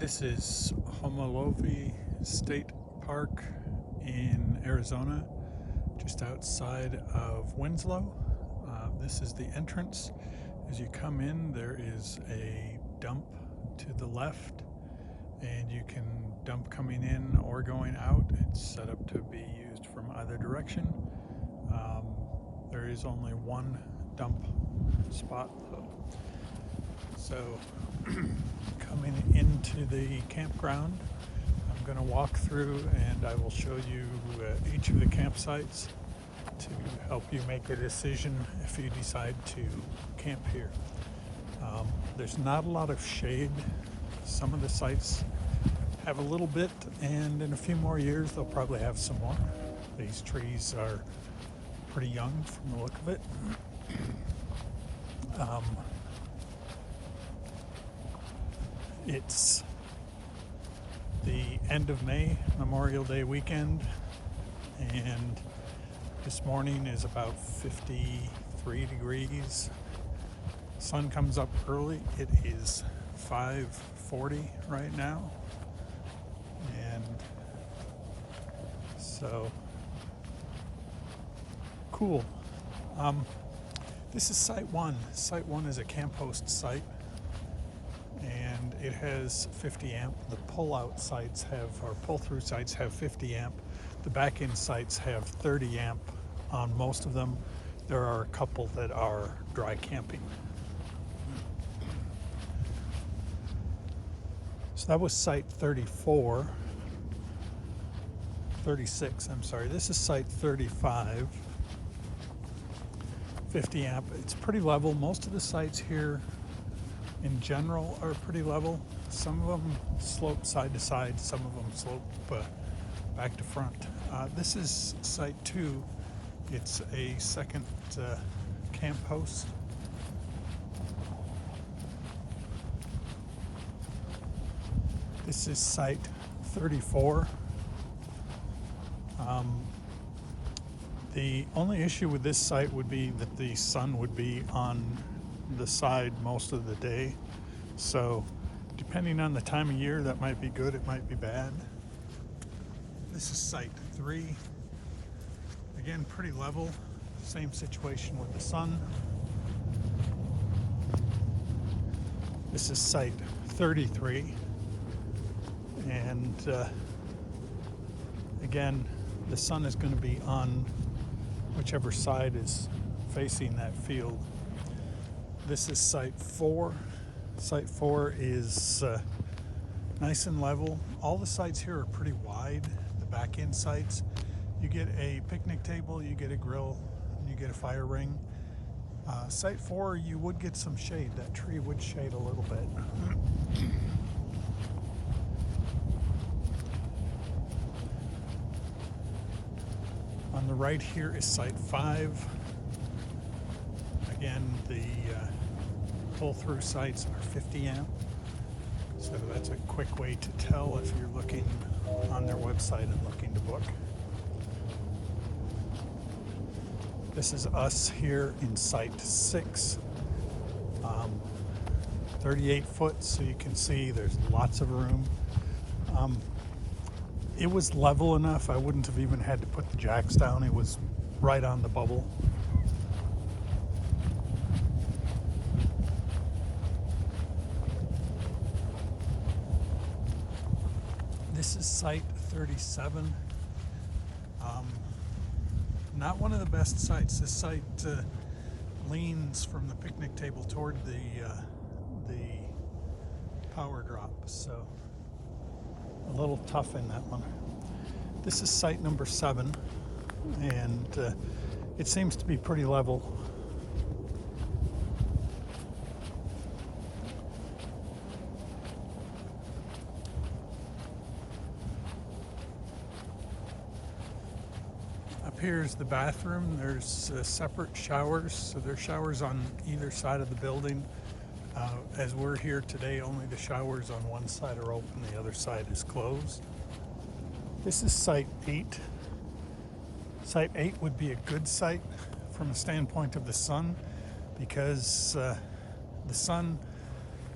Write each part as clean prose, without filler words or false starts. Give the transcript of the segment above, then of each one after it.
This is Homolovi State Park in Arizona, just outside of Winslow. This is the entrance. As you come in, there is a dump to the left, and you can dump coming in or going out. It's set up to be used from either direction. There is only one dump spot though. So coming into the campground, I'm going to walk through and I will show you each of the campsites to help you make a decision if you decide to camp here. There's not a lot of shade. Some of the sites have a little bit, and in a few more years they'll probably have some more. These trees are pretty young from the look of it. It's the end of May, Memorial Day weekend, and this morning is about 53 degrees. Sun comes up early. It is 5:40 right now, and so cool. This is Site 1. Site 1 is a camp host site, and it has 50 amp. The pull-out sites or pull-through sites have 50 amp. The back-end sites have 30 amp on most of them. There are a couple that are dry camping. So that was site 36, I'm sorry. This is site 35. 50 amp. It's pretty level. Most of the sites here in general are pretty level. Some of them slope side to side, some of them slope back to front. This is site 2. It's a second camp host. This is site 34. The only issue with this site would be that the sun would be on the side most of the day. So depending on the time of year, that might be good, it might be bad. This is site 3. Again, pretty level. Same situation with the sun. This is site 33. And again, the sun is going to be on whichever side is facing that field. This is site 4. Site 4 is nice and level. All the sites here are pretty wide. The back end sites, you get a picnic table, you get a grill, and you get a fire ring. Site 4, you would get some shade. That tree would shade a little bit. On the right here is site 5. Again, the pull-through sites are 50 amp. So that's a quick way to tell if you're looking on their website and looking to book. This is us here in site 6. 38 foot, so you can see there's lots of room. It was level enough, I wouldn't have even had to put the jacks down. It was right on the bubble. This is site 37. Not one of the best sites. This site leans from the picnic table toward the power drop, so a little tough in that one. This is site number 7, and it seems to be pretty level. Up here is the bathroom. There's separate showers, so there's showers on either side of the building. As we're here today, only the showers on one side are open, the other side is closed. This is site 8. Site 8 would be a good site from a standpoint of the sun, because the sun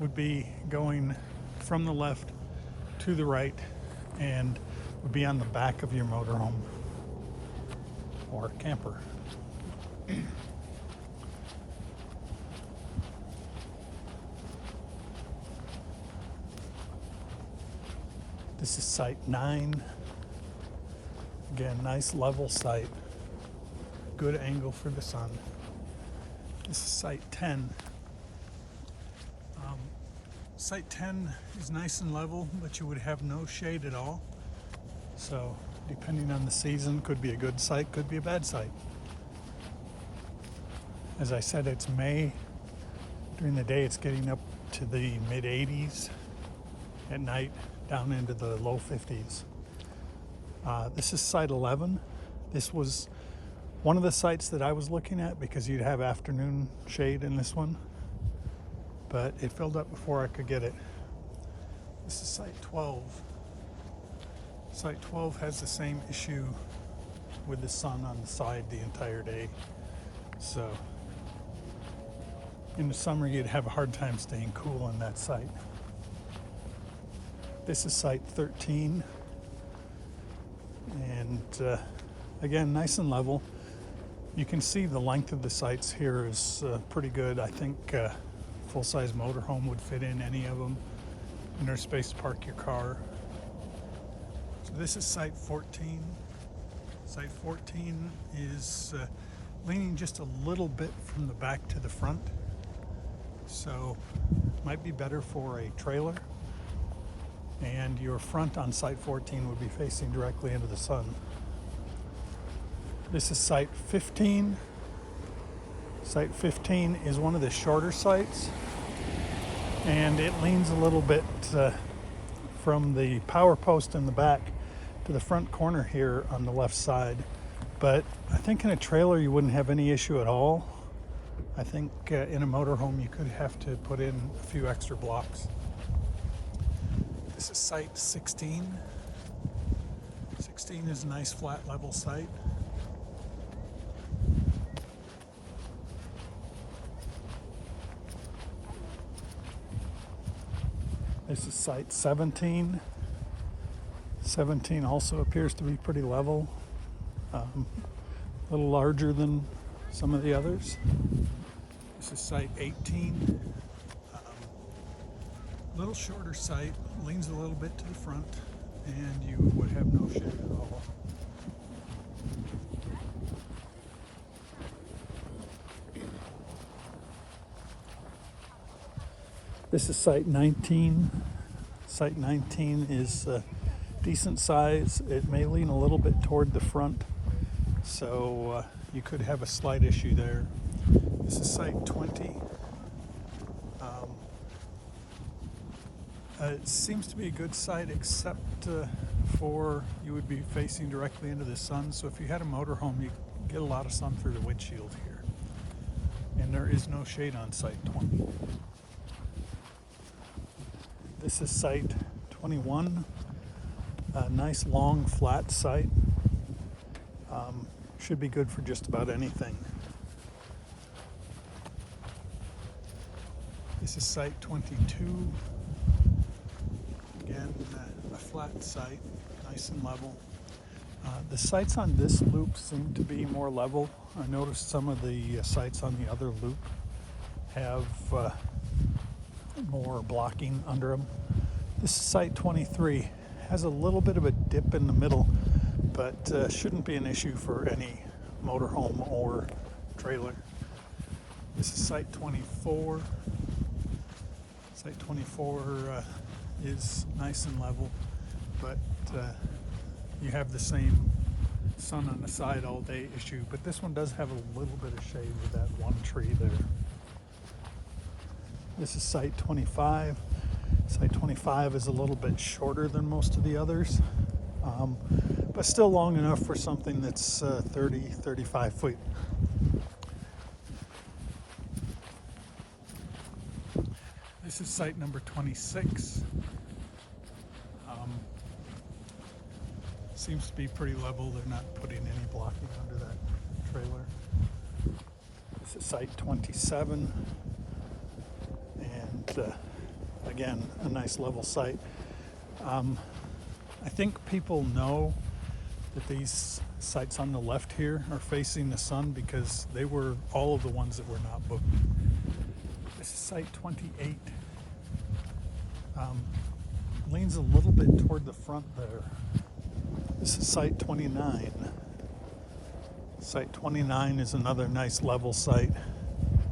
would be going from the left to the right and would be on the back of your motorhome or camper. This is site 9. Again, nice level site. Good angle for the sun. This is site 10. Site 10 is nice and level, but you would have no shade at all. So, depending on the season, could be a good site, could be a bad site. As I said, it's May. During the day, it's getting up to the mid 80s. At night, down into the low 50s. This is site 11. This was one of the sites that I was looking at because you'd have afternoon shade in this one, but it filled up before I could get it. This is site 12. Site 12 has the same issue with the sun on the side the entire day. So in the summer, you'd have a hard time staying cool in that site. This is site 13. And again, nice and level. You can see the length of the sites here is pretty good. I think full-size motorhome would fit in any of them, and there's space to park your car. So this is site 14. Site 14 is leaning just a little bit from the back to the front, so might be better for a trailer. And your front on site 14 would be facing directly into the sun. This is site 15. Site 15 is one of the shorter sites, and it leans a little bit from the power post in the back to the front corner here on the left side. But I think in a trailer you wouldn't have any issue at all. I think in a motorhome you could have to put in a few extra blocks. This is site 16. 16 is a nice flat level site. This is site 17. 17 also appears to be pretty level. A little larger than some of the others. This is site 18. Little shorter site, leans a little bit to the front, and you would have no shade at all. This is site 19. Site 19 is decent size. It may lean a little bit toward the front, so you could have a slight issue there. This is site 20. It seems to be a good site, except for you would be facing directly into the sun. So if you had a motorhome, you get a lot of sun through the windshield here. And there is no shade on site 20. This is site 21. A nice long flat site. Should be good for just about anything. This is site 22. Again, a flat site, nice and level. The sites on this loop seem to be more level. I noticed some of the sites on the other loop have more blocking under them. This is site 23. Has a little bit of a dip in the middle, but shouldn't be an issue for any motorhome or trailer. This is site 24. Site 24 is nice and level, but you have the same sun on the side all day issue, but this one does have a little bit of shade with that one tree there. This is site 25. Site 25 is a little bit shorter than most of the others, but still long enough for something that's 35 feet. This is site number 26. Seems to be pretty level. They're not putting any blocking under that trailer. This is site 27. And again, a nice level site. I think people know that these sites on the left here are facing the sun because they were all of the ones that were not booked. This is site 28. Leans a little bit toward the front there. This is site 29. Site 29 is another nice level site.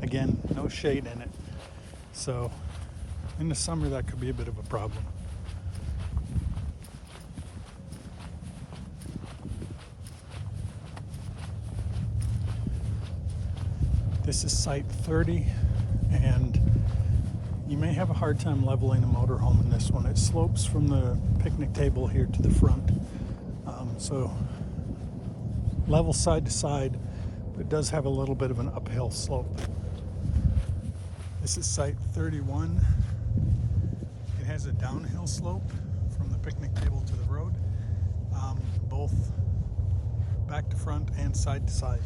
Again, no shade in it. So in the summer that could be a bit of a problem. This is site 30, and you may have a hard time leveling a motorhome in this one. It slopes from the picnic table here to the front. So level side to side, but it does have a little bit of an uphill slope. This is site 31. It has a downhill slope from the picnic table to the road, both back to front and side to side.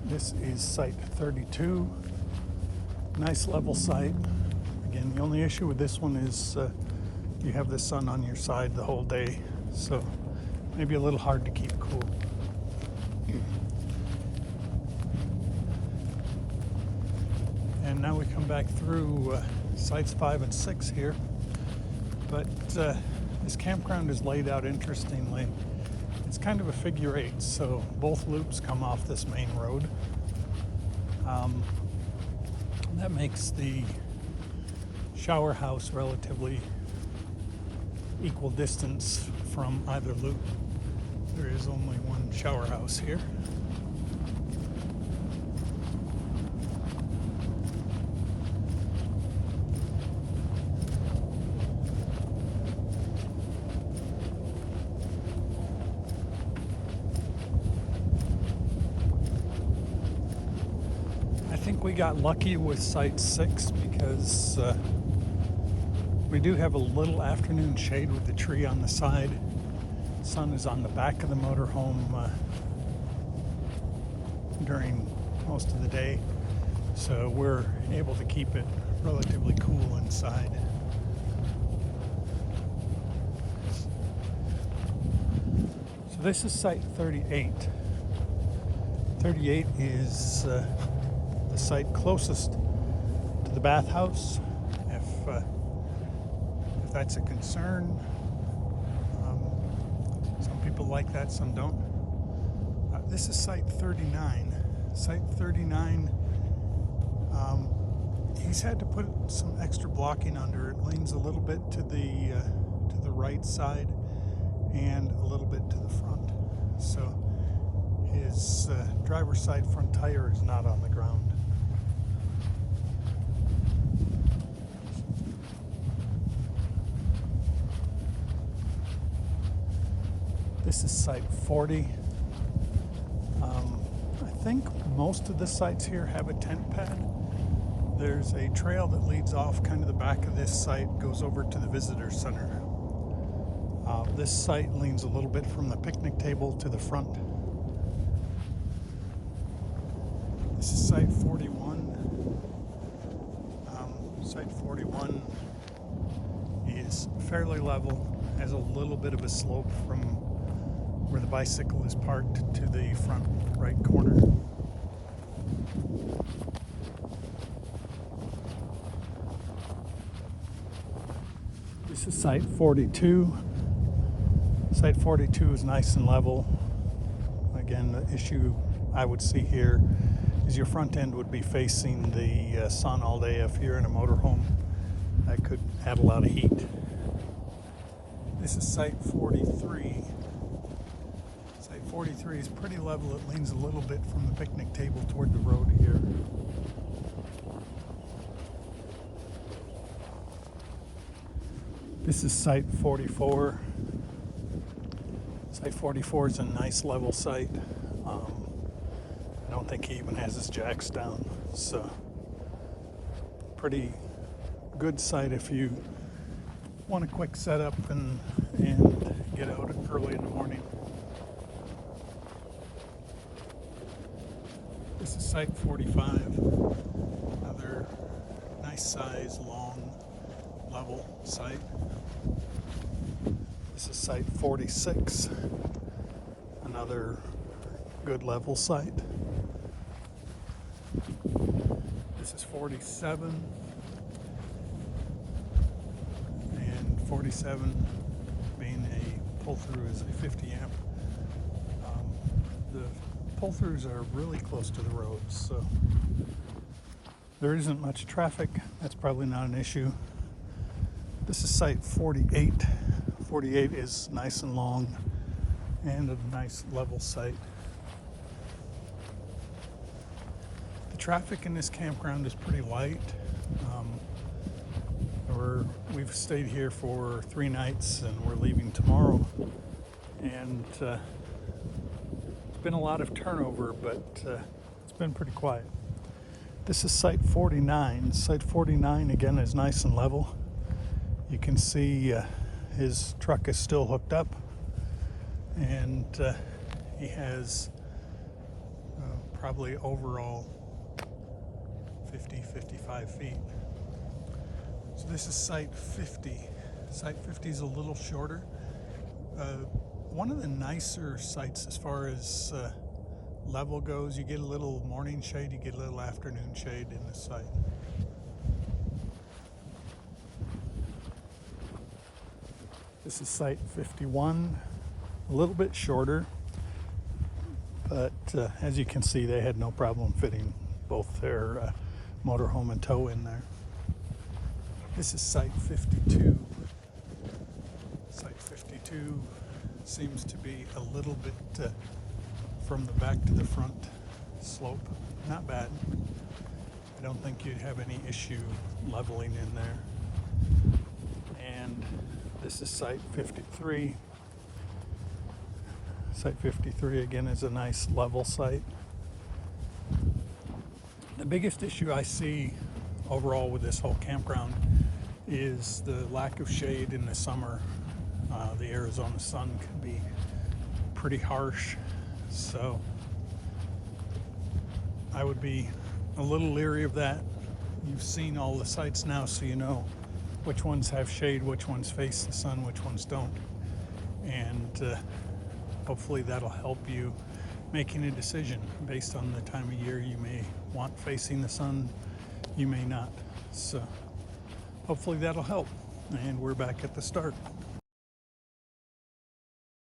This is site 32. Nice level site. Again, the only issue with this one is you have the sun on your side the whole day, so maybe a little hard to keep cool. And now we come back through sites 5 and 6 here. But this campground is laid out interestingly. It's kind of a figure 8, so both loops come off this main road. That makes the shower house relatively equal distance from either loop. There is only one shower house here. I think we got lucky with site 6 because we do have a little afternoon shade with the tree on the side. Sun is on the back of the motorhome during most of the day, so we're able to keep it relatively cool inside. So this is site 38. 38 is the site closest to the bathhouse, if that's a concern. Some people like that, some don't. This is site 39. Site 39, he's had to put some extra blocking under it. Leans a little bit to the right side and a little bit to the front. So his driver's side front tire is not on the ground. This is site 40. I think most of the sites here have a tent pad. There's a trail that leads off kind of the back of this site, goes over to the visitor center. This site leans a little bit from the picnic table to the front. This is site 41. Site 41 is fairly level, has a little bit of a slope from where the bicycle is parked to the front right corner. This is site 42. Site 42 is nice and level. Again, the issue I would see here is your front end would be facing the sun all day. If you're in a motorhome, that could add a lot of heat. This is site 43. Site 43 is pretty level. It leans a little bit from the picnic table toward the road here. This is site 44. Site 44 is a nice level site. I don't think he even has his jacks down. So pretty good site if you want a quick setup and get out early in the morning. This is Site 45, another nice size, long, level site. This is Site 46, another good level site. This is 47, and 47 being a pull-through is a 50 amp. The pull-throughs are really close to the roads, so there isn't much traffic. That's probably not an issue. This is Site 48. 48 is nice and long and a nice level site. The traffic in this campground is pretty light. We've stayed here for 3 nights and we're leaving tomorrow. And it's been a lot of turnover, but it's been pretty quiet. This is Site 49. Site 49 again is nice and level. You can see his truck is still hooked up, and he has probably overall 50-55 feet. So this is Site 50. Site 50 is a little shorter. One of the nicer sites as far as level goes. You get a little morning shade, you get a little afternoon shade in the site. This is Site 51, a little bit shorter, but as you can see, they had no problem fitting both their motorhome and tow in there. This is Site 52. Site 52 seems to be a little bit from the back to the front slope. Not bad. I don't think you'd have any issue leveling in there. And this is Site 53. Site 53 again is a nice level site. The biggest issue I see overall with this whole campground is the lack of shade in the summer. The Arizona sun can be pretty harsh, so I would be a little leery of that. You've seen all the sites now, so you know which ones have shade, which ones face the sun, which ones don't. And hopefully that'll help you making a decision based on the time of year. You may want facing the sun, you may not. So hopefully that'll help. And we're back at the start.